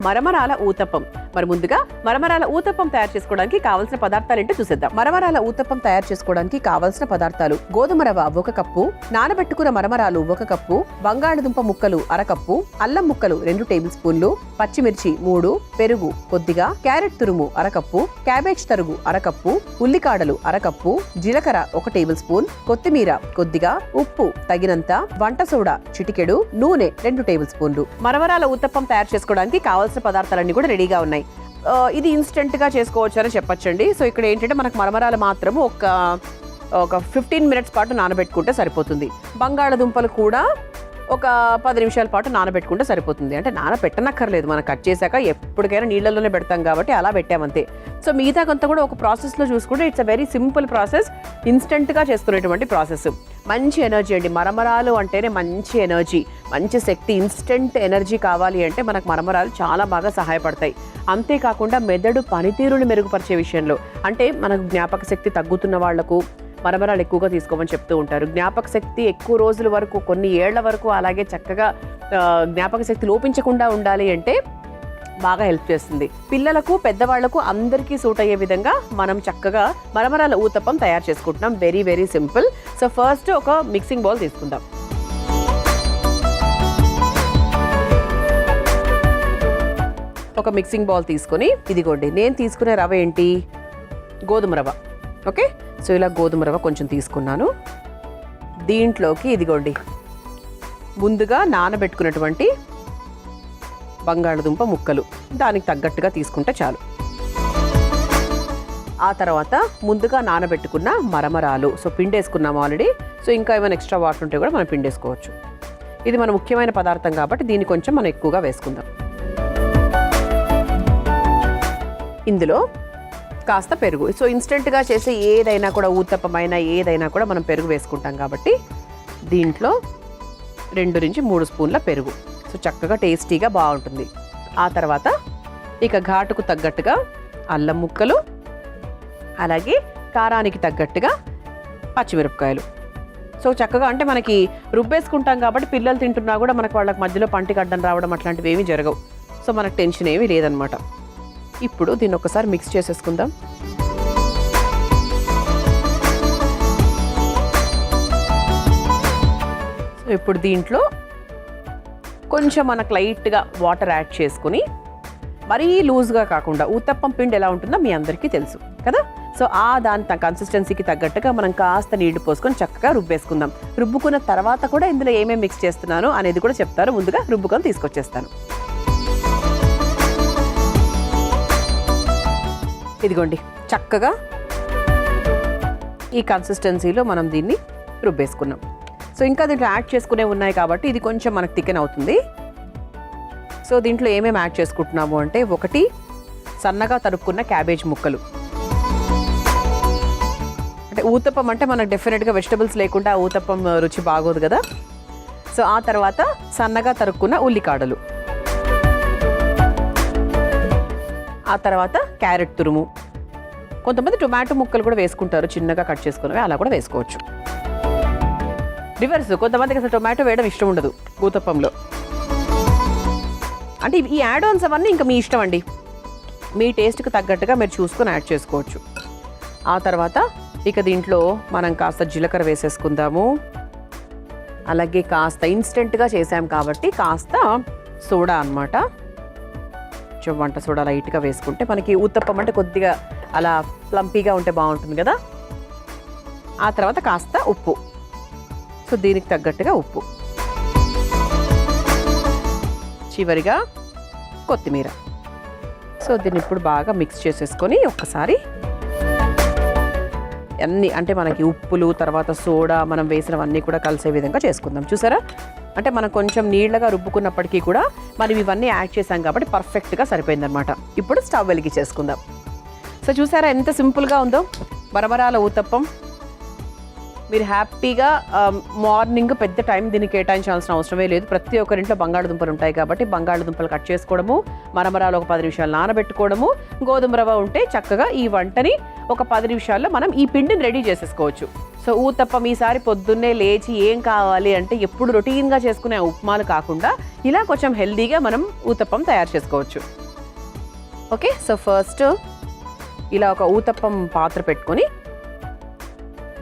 మరమరాల ఊతప్పం. మరి ముందుగా మరమరాల ఊతప్పం తయారు చేసుకోవడానికి కావాల్సిన పదార్థాలు ఏంటో చూసేద్దాం. మరమరాల ఊతప్పం తయారు చేసుకోవడానికి కావాల్సిన పదార్థాలు: గోధుమ రవ్వ 1 కప్పు, నానబెట్టుకున్న మరమరాలు 1 కప్పు, బంగాళదుంప ముక్కలు 1/2 కప్పు, అల్లం ముక్కలు 2 టేబుల్ స్పూన్లు, పచ్చిమిర్చి 3, పెరుగు కొద్దిగా, క్యారెట్ తురుము 1/2 కప్పు, క్యాబేజ్ తరుగు 1/2 కప్పు, ఉల్లికాడలు 1/2 కప్పు, జీలకర్ర 1 టేబుల్ స్పూన్, కొత్తిమీర కొద్దిగా, ఉప్పు తగినంత, వంట సోడా చిటికెడు, నూనె 2 టేబుల్ స్పూన్లు. మరమరాల ఊతప్పం తయారు చేసుకోవడానికి కావాల్సిన పదార్థాలన్నీ కూడా రెడీగా ఉన్నాయి. ఇది ఇన్స్టెంట్ గా చేసుకోవచ్చు అని చెప్పొచ్చండి. సో ఇక్కడ ఏంటంటే మనకు మరమరాలు మాత్రము ఒక 15 మినిట్స్ పాటు నానబెట్టుకుంటే సరిపోతుంది. బంగాళదుంపలు కూడా ఒక 10 నిమిషాల పాటు నానబెట్టుకుంటే సరిపోతుంది. అంటే నానబెట్టనక్కర్లేదు, మనం కట్ చేశాక ఎప్పటికైనా నీళ్ళల్లోనే పెడతాం కాబట్టి అలా పెట్టామంతే. సో మిగతా కొంత కూడా ఒక ప్రాసెస్లో చూసుకుంటే it's a very simple process, ఇన్స్టెంట్గా చేసుకునేటువంటి ప్రాసెస్. మంచి ఎనర్జీ అండి, మరమరాలు అంటేనే మంచి ఎనర్జీ, మంచి శక్తి. ఇన్స్టెంట్ ఎనర్జీ కావాలి అంటే మనకు మరమరాలు చాలా బాగా సహాయపడతాయి. అంతేకాకుండా మెదడు పనితీరుని మెరుగుపరిచే విషయంలో, అంటే మనకు జ్ఞాపక శక్తి తగ్గుతున్న వాళ్లకు మరమరాలు ఎక్కువగా తీసుకోమని చెప్తూ ఉంటారు. జ్ఞాపక శక్తి ఎక్కువ రోజుల వరకు, కొన్ని ఏళ్ల వరకు అలాగే చక్కగా జ్ఞాపక శక్తి లోపించకుండా ఉండాలి అంటే బాగా హెల్ప్ చేస్తుంది. పిల్లలకు, పెద్దవాళ్లకు అందరికీ సూట్ అయ్యే విధంగా మనం చక్కగా మరమరాల ఊతప్పం తయారు చేసుకుంటున్నాం. Very very simple. So first ఒక మిక్సింగ్ బౌల్ తీసుకుందాం. ఒక మిక్సింగ్ బౌల్ తీసుకొని, ఇదిగోండి నేను తీసుకునే రవ ఏంటి, గోధుమ రవ. ఓకే, సో ఇలా గోధుమ రవ కొంచెం తీసుకున్నాను. దీంట్లోకి ఇదిగోండి ముందుగా నానబెట్టుకున్నటువంటి బంగాళదుంప ముక్కలు, దానికి తగ్గట్టుగా తీసుకుంటే చాలు. ఆ తర్వాత ముందుగా నానబెట్టుకున్న మరమరాలు, సో పిండేసుకున్నాము ఆల్రెడీ. సో ఇంకా ఏమైనా ఎక్స్ట్రా వాటర్ ఉంటే కూడా మనం పిండేసుకోవచ్చు. ఇది మన ముఖ్యమైన పదార్థం కాబట్టి దీన్ని కొంచెం మనం ఎక్కువగా వేసుకుందాం. ఇందులో కాస్త పెరుగు. సో ఇన్స్టెంట్గా చేసే ఏదైనా కూడా, ఊతప్పమైనా ఏదైనా కూడా మనం పెరుగు వేసుకుంటాం కాబట్టి దీంట్లో 2 నుంచి 3 స్పూన్ల పెరుగు. సో చక్కగా టేస్టీగా బాగుంటుంది. ఆ తర్వాత ఇక ఘాటుకు తగ్గట్టుగా అల్లం ముక్కలు, అలాగే కారానికి తగ్గట్టుగా పచ్చిమిరపకాయలు. సో చక్కగా, అంటే మనకి రుబ్బేసుకుంటాం కాబట్టి పిల్లలు తింటున్నా కూడా మనకు వాళ్ళకి మధ్యలో పంటికి అడ్డం రావడం అట్లాంటివి ఏమీ జరగవు. సో మనకు టెన్షన్ ఏమీ లేదనమాట. ఇప్పుడు దీన్ని ఒకసారి మిక్స్ చేసేసుకుందాం. సో ఇప్పుడు దీంట్లో కొంచెం మనకు లైట్గా వాటర్ యాడ్ చేసుకుని, మరీ లూజ్గా కాకుండా, ఊతప్పం పిండి ఎలా ఉంటుందో మీ అందరికీ తెలుసు కదా. సో దాని కన్సిస్టెన్సీకి తగ్గట్టుగా మనం కాస్త నీళ్లు పోసుకొని చక్కగా రుబ్బేసుకుందాం. రుబ్బుకున్న తర్వాత కూడా ఇందులో ఏమేమి మిక్స్ చేస్తున్నాను అనేది కూడా చెప్తారు. ముందుగా రుబ్బుకొని తీసుకొచ్చేస్తాను. ఇదిగోండి చక్కగా ఈ కన్సిస్టెన్సీలో మనం దీన్ని రుబ్బేసుకున్నాం. సో ఇంకా దీంట్లో యాడ్ చేసుకునే ఉన్నాయి కాబట్టి ఇది కొంచెం మనకు థికెన్ అవుతుంది. సో దీంట్లో ఏమేమి యాడ్ చేసుకుంటున్నాము అంటే, 1 సన్నగా తరుక్కున్న క్యాబేజ్ ముక్కలు. అంటే ఊతప్పం అంటే మనకు డెఫినెట్గా వెజిటబుల్స్ లేకుండా ఊతప్పం రుచి బాగోదు కదా. సో ఆ తర్వాత సన్నగా తరుక్కున్న ఉల్లికాడలు, ఆ తర్వాత క్యారెట్ తురుము. కొంతమంది టొమాటో ముక్కలు కూడా వేసుకుంటారు, చిన్నగా కట్ చేసుకున్నవి, అలా కూడా వేసుకోవచ్చు. రివర్స్, కొంతమందికి అసలు టొమాటో వేయడం ఇష్టం ఉండదు ఊతప్పంలో. అంటే ఈ యాడ్ ఆన్స్ అవన్నీ ఇంకా మీ ఇష్టం అండి, మీ టేస్ట్కి తగ్గట్టుగా మీరు చూసుకొని యాడ్ చేసుకోవచ్చు. ఆ తర్వాత ఇక దీంట్లో మనం కాస్త జీలకర్ర వేసేసుకుందాము. అలాగే కాస్త ఇన్స్టెంట్గా చేసాం కాబట్టి కాస్త సోడా అన్నమాట, వంట సోడా లైట్గా వేసుకుంటే మనకి ఊతప్పం అంటే కొద్దిగా అలా ప్లంపీగా ఉంటే బాగుంటుంది కదా. ఆ తర్వాత కాస్త ఉప్పు, సో దీనికి తగ్గట్టుగా ఉప్పు, చివరిగా కొత్తిమీర. సో దీన్ని ఇప్పుడు బాగా మిక్స్ చేసేసుకొని ఒక్కసారి అన్నీ, అంటే మనకి ఉప్పులు తర్వాత సోడా మనం వేసినవన్నీ కూడా కలిసే విధంగా చేసుకుందాం. చూసారా, అంటే మనం కొంచెం నీళ్ళగా రుబ్బుకున్నప్పటికీ కూడా మనం ఇవన్నీ యాడ్ చేసాం కాబట్టి పర్ఫెక్ట్గా సరిపోయిందనమాట. ఇప్పుడు స్టవ్ వెలిగించేసుకుందాం. సో చూసారా ఎంత సింపుల్గా ఉందో మరమరాల ఊతప్పం. మీరు హ్యాపీగా మార్నింగ్ పెద్ద టైం దీన్ని కేటాయించాల్సిన అవసరమే లేదు. ప్రతి ఒక్కరింట్లో బంగాళదుంపలు ఉంటాయి కాబట్టి బంగాళదుంపలు కట్ చేసుకోవడము, మరమరాలు ఒక 10 నిమిషాలు నానబెట్టుకోవడము, గోధుమ రవ్వ ఉంటే చక్కగా ఈ వంటని ఒక 10 నిమిషాల్లో మనం ఈ పిండిని రెడీ చేసేసుకోవచ్చు. సో ఊతప్పం ఈసారి పొద్దున్నే లేచి ఏం కావాలి అంటే ఎప్పుడు రొటీన్గా చేసుకునే ఉప్మాలు కాకుండా ఇలా కొంచెం హెల్దీగా మనం ఊతప్పం తయారు చేసుకోవచ్చు. ఓకే, సో ఫస్ట్ ఇలా ఒక ఊతప్పం పాత్ర పెట్టుకొని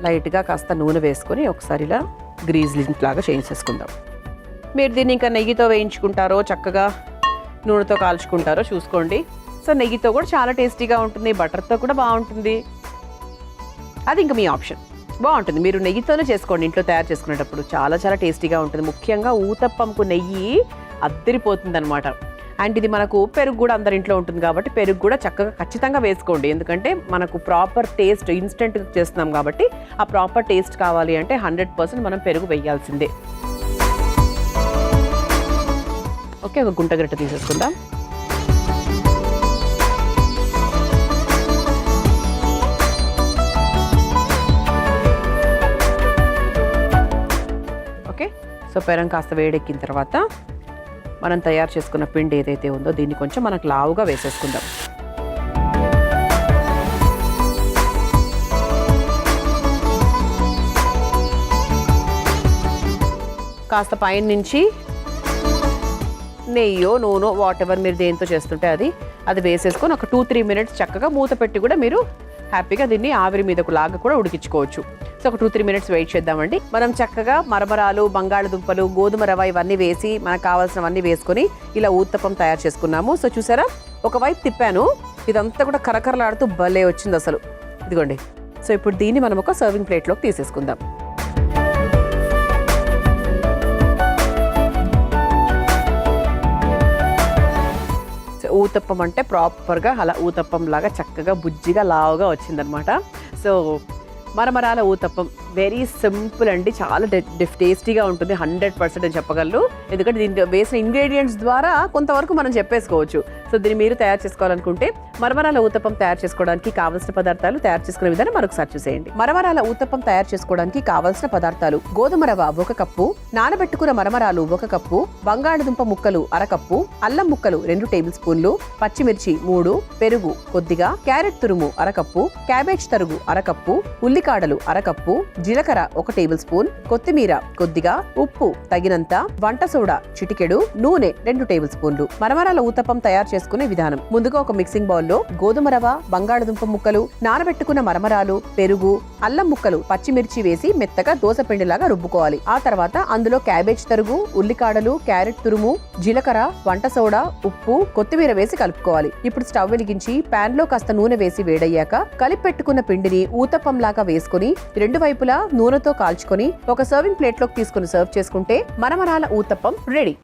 లైట్గా కాస్త నూనె వేసుకొని ఒకసారి ఇలా గ్రీజ్ లింక్ లాగా చేయించేసుకుందాం. మీరు దీన్ని ఇంకా నెయ్యితో వేయించుకుంటారో చక్కగా నూనెతో కాల్చుకుంటారో చూసుకోండి. సో నెయ్యితో కూడా చాలా టేస్టీగా ఉంటుంది, బటర్తో కూడా బాగుంటుంది, అది ఇంకా మీ ఆప్షన్. బాగుంటుంది, మీరు నెయ్యితోనే చేసుకోండి ఇంట్లో తయారు చేసుకునేటప్పుడు, చాలా చాలా టేస్టీగా ఉంటుంది. ముఖ్యంగా ఊతప్పంకు నెయ్యి అద్దరిపోతుంది అనమాట. అండ్ ఇది మనకు పెరుగు కూడా అందరి ఇంట్లో ఉంటుంది కాబట్టి పెరుగు కూడా చక్కగా ఖచ్చితంగా వేసుకోండి. ఎందుకంటే మనకు ప్రాపర్ టేస్ట్ ఇన్స్టెంట్ చేస్తున్నాం కాబట్టి ఆ ప్రాపర్ టేస్ట్ కావాలి అంటే 100% మనం పెరుగు వేయాల్సిందే. ఓకే, ఒక గుంట గరిటె తీసేసుకుందాం. ఓకే, సో పెరం కాస్త వేడెక్కిన తర్వాత మనం తయారు చేసుకున్న పిండి ఏదైతే ఉందో దీన్ని కొంచెం మనకు లావుగా వేసేసుకుందాం. కాస్త పైన నుంచి నెయ్యో నూనె వాట్ ఎవర్ మీరు దేంతో చేస్తుంటే అది వేసేసుకొని ఒక 2-3 మినిట్స్ చక్కగా మూత పెట్టి కూడా మీరు హ్యాపీగా దీన్ని ఆవిరి మీదకు లాగా కూడా ఉడికించుకోవచ్చు. సో ఒక 2-3 మినిట్స్ వెయిట్ చేద్దామండి. మనం చక్కగా మరమరాలు, బంగాళదుంపలు, గోధుమ రవ్వ ఇవన్నీ వేసి మనకు కావాల్సినవన్నీ వేసుకొని ఇలా ఊతప్పం తయారు చేసుకున్నాము. సో చూసారా, ఒకవైపు తిప్పాను, ఇదంతా కూడా కరకరలాడుతూ భలే వచ్చింది అసలు. ఇదిగోండి. సో ఇప్పుడు దీన్ని మనం ఒక సర్వింగ్ ప్లేట్లోకి తీసేసుకుందాం. ఊతప్పం అంటే ప్రాపర్గా అలా ఊతప్పం లాగా చక్కగా బుజ్జిగా లావుగా వచ్చిందనమాట. సో మరమరాల ఊతప్పం వెరీ సింపుల్ అండి, చాలా టేస్టీగా ఉంటుంది, 100% అని చెప్పగలరు. ఎందుకంటే దీంట్లో వేసిన ఇంగ్రీడియంట్స్ ద్వారా కొంతవరకు మనం చెప్పేసుకోవచ్చు. సో దీన్ని మీరు తయారు చేసుకోవాలనుకుంటే మరమరాల ఊతప్పం తయారు చేసుకోవడానికి కావాల్సిన పదార్థాలు, తయారు చేసుకునే విధానం మరొకసారి చూసేయండి. మరమరాల ఊతప్పం తయారు చేసుకోవడానికి కావాల్సిన పదార్థాలు: గోధుమ రవ్వ 1 కప్పు, నానబెట్టుకున్న మరమరాలు 1 కప్పు, బంగాళదుంప ముక్కలు 1/2 కప్పు, అల్లం ముక్కలు 2 టేబుల్ స్పూన్లు, పచ్చిమిర్చి 3, పెరుగు కొద్దిగా, క్యారెట్ తురుము 1/2 కప్పు, క్యాబేజ్ తరుగు 1/2 కప్పు, ఉల్లికాడలు 1/2 కప్పు, జీలకర్ర 1 టేబుల్ స్పూన్, కొత్తిమీర కొద్దిగా, ఉప్పు తగినంత, వంట సోడా చిటికెడు, నూనె 2 టేబుల్ స్పూన్లు. మరమరాల ఊతప్పం తయారు చేసుకునే విధానం: ముందుగా ఒక మిక్సింగ్ బౌల్లో గోధుమ రవ్వ, బంగాళదుంప ముక్కలు, నానబెట్టుకున్న మరమరాలు, పెరుగు, అల్లం ముక్కలు, పచ్చిమిర్చి వేసి మెత్తగా దోస పిండిలాగా రుబ్బుకోవాలి. ఆ తర్వాత అందులో క్యాబేజ్ తరుగు, ఉల్లికాడలు, క్యారెట్ తురుము, జీలకర్ర, వంట సోడా, ఉప్పు, కొత్తిమీర వేసి కలుపుకోవాలి. ఇప్పుడు స్టవ్ వెలిగించి పాన్ లో కాస్త నూనె వేసి వేడయ్యాక కలిపి పెట్టుకున్న పిండిని ఊతప్పం లాగా వేసుకుని 2 వైపులా నూనెతో కాల్చుకొని ఒక సర్వింగ్ ప్లేట్ లోకి తీసుకుని సర్వ్ చేసుకుంటే మరమరాల ఊతప్పం రెడీ.